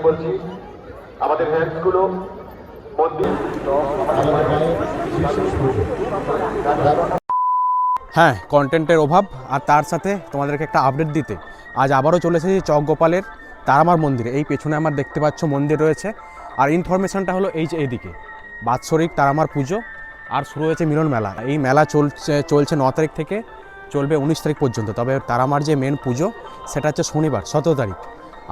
বলছি আমাদের হ্যান্ডসগুলো মন্দির। হ্যাঁ, কন্টেন্টের অভাব, আর তার সাথে তোমাদেরকে একটা আপডেট দিতে আজ আবারও চলে এসেছি চক গোপালের তারামার মন্দিরে। এই পেছনে আমার দেখতে পাচ্ছ মন্দির রয়েছে, আর ইনফরমেশনটা হলো এই যে এইদিকে বাৎসরিক তারামার পুজো আর শুরু হয়েছে মিলন মেলা। এই মেলা চলছে 9 তারিখ থেকে, চলবে 19 তারিখ পর্যন্ত। তবে তারামার যে মেন পুজো সেটা হচ্ছে শনিবার 17 তারিখ।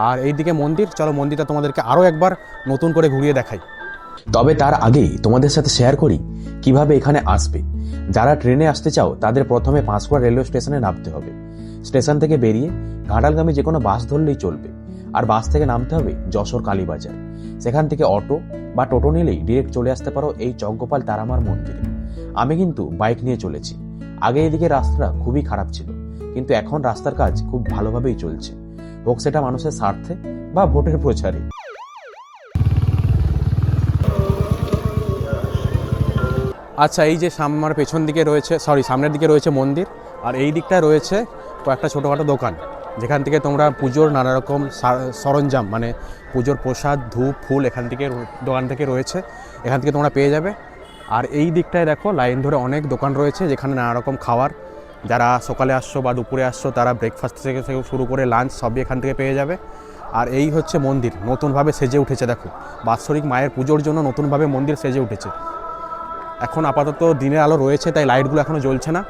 আর এইদিকে মন্দির, চলো মন্দিরটা তোমাদেরকে আরও একবার নতুন করে ঘুরিয়ে দেখাই। তবে তার আগেই তোমাদের সাথে শেয়ার করি কিভাবে এখানে আসবে। যারা ট্রেনে আসতে চাও তাদের প্রথমে পাঁশকুড়া রেলওয়ে স্টেশনে নামতে হবে। স্টেশন থেকে বেরিয়ে ঘাটালগামী যে কোনো বাস ধরলেই চলবে, আর বাস থেকে নামতে হবে যশোর কালীবাজার। সেখান থেকে অটো বা টোটো নিলেই ডিরেক্ট চলে আসতে পারো এই চকগোপাল তারামার মন্দিরে। আমি কিন্তু বাইক নিয়ে চলেছি। আগে এদিকে রাস্তাটা খুবই খারাপ ছিল, কিন্তু এখন রাস্তার কাজ খুব ভালোভাবেই চলছে, হোক সেটা মানুষের স্বার্থে বা ভোটের প্রচারে। আচ্ছা, এই যে আমার পেছন দিকে রয়েছে, সামনের দিকে রয়েছে মন্দির, আর এই দিকটায় রয়েছে কয়েকটা ছোটোখাটো দোকান, যেখান থেকে তোমরা পুজোর নানা রকম সরঞ্জাম মানে পুজোর প্রসাদ, ধূপ, ফুল দোকান থেকে রয়েছে, এখান থেকে তোমরা পেয়ে যাবে। আর এই দিকটায় দেখো লাইন ধরে অনেক দোকান রয়েছে, যেখানে নানা রকম খাবার, যারা সকালে আসছো বা দুপুরে আসছো তারা ব্রেকফাস্ট থেকে শুরু করে লাঞ্চ সবই এখান থেকে পেয়ে যাবে। আর এই হচ্ছে মন্দির, নতুনভাবে সেজে উঠেছে। দেখো, বাৎসরিক মায়ের পুজোর জন্য নতুনভাবে মন্দির সেজে উঠেছে। এখন আপাতত দিনের আলো রয়েছে, তাই লাইটগুলো এখনও জ্বলছে না।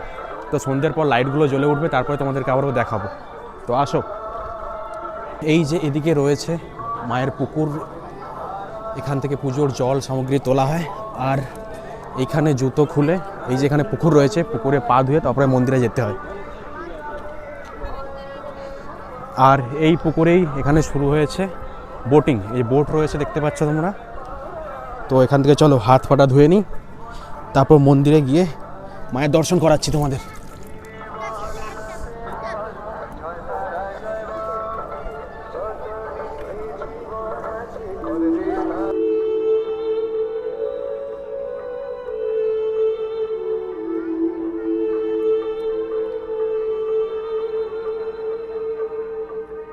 তো সন্ধ্যের পর লাইটগুলো জ্বলে উঠবে, তারপরে তোমাদেরকে আবারও দেখাবো। তো আসো। এই যে এদিকে রয়েছে মায়ের পুকুর, এখান থেকে পুজোর জল সামগ্রী তোলা হয়। আর এইখানে জুতো খুলে এই যে এখানে পুকুর রয়েছে, পুকুরে পা ধুয়ে তারপরে মন্দিরে যেতে হয়। আর এই পুকুরেই এখানে শুরু হয়েছে বোটিং। এই বোট রয়েছে, দেখতে পাচ্ছ তোমরা। তো এখান থেকে চলো হাত পাটা ধুয়ে নিই, তারপর মন্দিরে গিয়ে মায়ের দর্শন করাচ্ছি তোমাদের।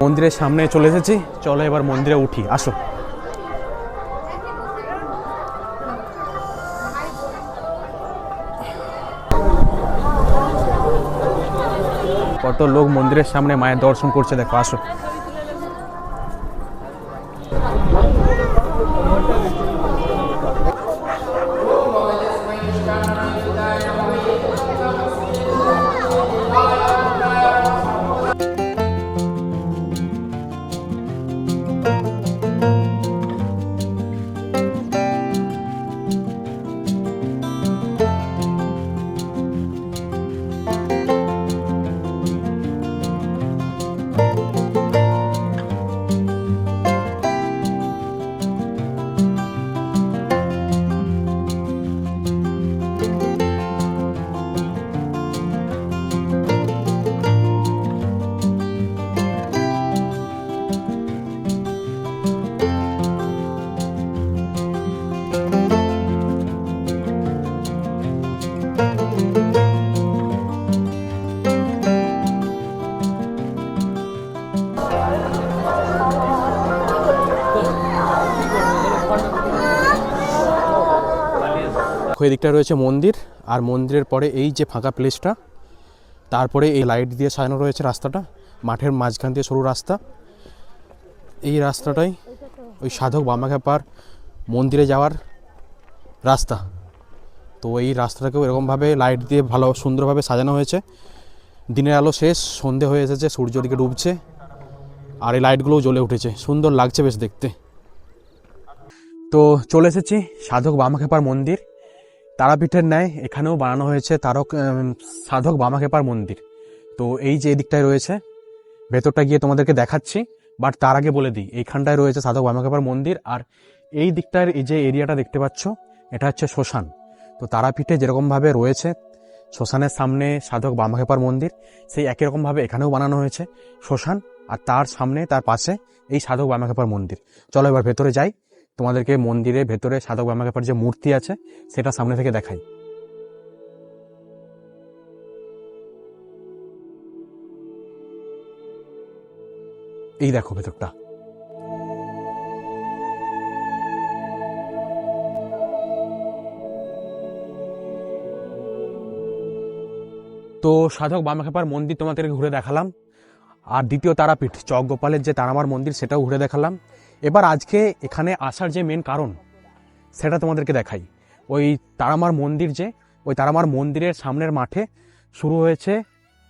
মন্দিরের সামনে চলে এসেছি, চলো এবার মন্দিরে উঠি, আসো। কত লোক মন্দিরের সামনে মায়ের দর্শন করছে, দেখো, আসো। এদিকটা রয়েছে মন্দির, আর মন্দিরের পরে এই যে ফাঁকা প্লেসটা, তারপরে এই লাইট দিয়ে সাজানো রয়েছে রাস্তাটা, মাঠের মাঝখান দিয়ে সরু রাস্তা। এই রাস্তাটাই ওই সাধক বামাখ্যাপার মন্দিরে যাওয়ার রাস্তা। তো এই রাস্তাটাকেও এরকমভাবে লাইট দিয়ে ভালো সুন্দরভাবে সাজানো হয়েছে। দিনের আলো শেষ, সন্ধে হয়ে এসেছে, সূর্য দিকে ডুবছে, আর এই লাইটগুলোও জ্বলে উঠেছে, সুন্দর লাগছে বেশ দেখতে। তো চলে এসেছি সাধক বামাখ্যাপার মন্দির। তারাপীঠের ন্যায় এখানেও বানানো হয়েছে সাধক বামাখ্যাপার মন্দির। তো এই যে এদিকটায় রয়েছে, ভেতরটা গিয়ে তোমাদেরকে দেখাচ্ছি, বাট তার আগে বলে দিই এইখানটায় রয়েছে সাধক বামাখ্যাপার মন্দির, আর এই দিকটার এই যে এরিয়াটা দেখতে পাচ্ছ এটা হচ্ছে শ্মশান। তো তারাপীঠে যেরকমভাবে রয়েছে শ্মশানের সামনে সাধক বামাখ্যাপার মন্দির, সেই একই রকমভাবে এখানেও বানানো হয়েছে শ্মশান, আর তার সামনে তার পাশে এই সাধক বামাখ্যাপার মন্দির। চলো এবার ভেতরে যাই, তোমাদেরকে মন্দিরের ভেতরে সাধক বামাখ্যাপার যে মূর্তি আছে সেটা সামনে থেকে দেখাই। এই দেখো ভেতরটা। তো সাধক বামাখ্যাপার মন্দির তোমাদেরকে ঘুরে দেখালাম, আর দ্বিতীয় তারাপীঠ চক গোপালের যে তারামার মন্দির সেটাও ঘুরে দেখালাম। এবার আজকে এখানে আসার যে মেন কারণ সেটা তোমাদেরকে দেখাই। ওই তারামার মন্দির, যে ওই তারামার মন্দিরের সামনের মাঠে শুরু হয়েছে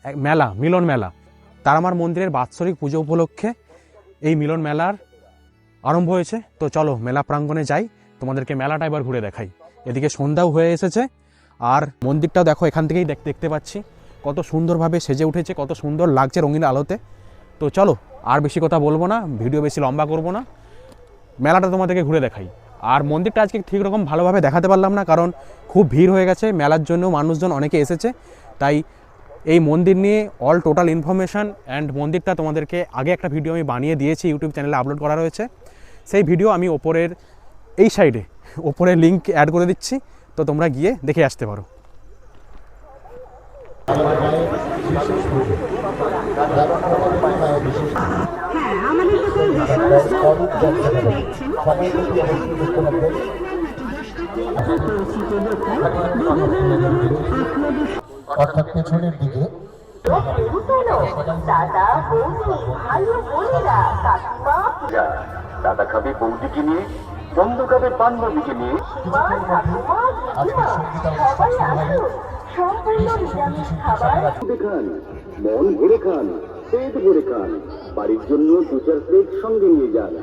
এক মেলা, মিলন মেলা। তারামার মন্দিরের বাৎসরিক পুজো উপলক্ষে এই মিলন মেলার আরম্ভ হয়েছে। তো চলো মেলা প্রাঙ্গণে যাই, তোমাদেরকে মেলাটা এবার ঘুরে দেখাই। এদিকে সন্ধ্যাও হয়ে এসেছে, আর মন্দিরটাও দেখো এখান থেকেই দেখতে পাচ্ছি কত সুন্দরভাবে সেজে উঠেছে, কত সুন্দর লাগছে রঙিন আলোতে। তো চলো আর বেশি কথা বলবো না, ভিডিও বেশি লম্বা করব না, মেলাটা তোমাদেরকে ঘুরে দেখাই। আর মন্দিরটা আজকে ঠিক রকম ভালোভাবে দেখাতে পারলাম না, কারণ খুব ভিড় হয়ে গেছে মেলার জন্য, মানুষজন অনেকে এসেছে। তাই এই মন্দির নিয়ে অল টোটাল ইনফরমেশান অ্যান্ড মন্দিরটা তোমাদেরকে আগে একটা ভিডিও আমি বানিয়ে দিয়েছি, ইউটিউব চ্যানেলে আপলোড করা রয়েছে। সেই ভিডিও আমি ওপরের এই সাইডে ওপরে লিঙ্ক অ্যাড করে দিচ্ছি, তো তোমরা গিয়ে দেখে আসতে পারো। অর্থাৎ পেছনের দিকে দাদা খাবে বৌদিকে নিয়ে, বন্ধু খাবে বান্ধবীকে নিয়ে। খান, মন ভরে খান, পেট ভরে খান, বাড়ির জন্য 2-4 প্লেট সঙ্গে নিয়ে যান।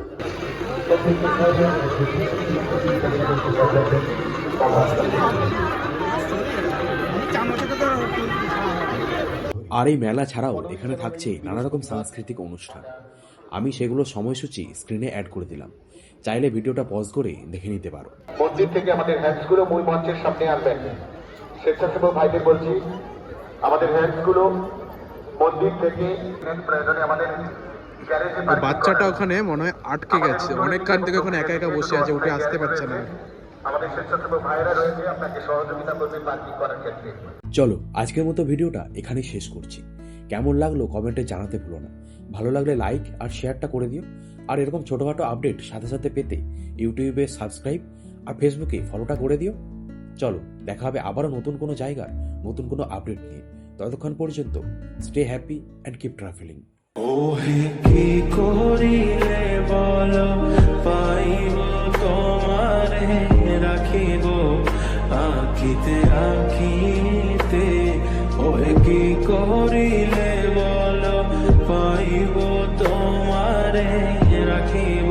আর এই মেলা ছাড়াও এখানে থাকছে নানা রকম সাংস্কৃতিক অনুষ্ঠান। আমি সেগুলো সময়সূচি স্ক্রিনে অ্যাড করে দিলাম, চাইলে ভিডিওটা পজ করে দেখে নিতে পারো। মন্দির থেকে আমাদের হ্যান্ডসগুলো মূল মঞ্চের সামনে আনবেন। স্বেচ্ছাসেবক ভাইদের বলছি, আমাদের হ্যান্ডসগুলো মন্দির থেকে প্রয়োজনে আমাদের গ্যারেজে বাচ্চাটা ওখানে মনে হয় আটকে গেছে, অনেকক্ষণ থেকে ওখানে একা একা বসে আছে, উঠে আসতে পারছে না। আমাদের স্বেচ্ছাসেবক ভাইরা রয়েছে আপনাকে সহযোগিতা করবে পার্কিং করার ক্ষেত্রে। চলো আজকের মতো ভিডিওটা এখানেই শেষ করছি। কেমন লাগলো কমেন্টে জানাতে ভুলো না, ভালো লাগলে লাইক আর শেয়ারটা করে দিও। আর এরকম ছোটোখাটো আপডেট সাথে সাথে পেতে ইউটিউবে সাবস্ক্রাইব আর ফেসবুকে ফলোটা করে দিও। চলো দেখা হবে আবারও নতুন কোনো জায়গার নতুন কোনো আপডেট নিয়ে। ততক্ষণ পর্যন্ত stay happy and keep travelling. ওহে কি করিলে বলো পাইব তোমারে রাখিব আঁকিতে আঁকিতে। ওহে কি করিলে বলো পাইব তোমারে রাখিব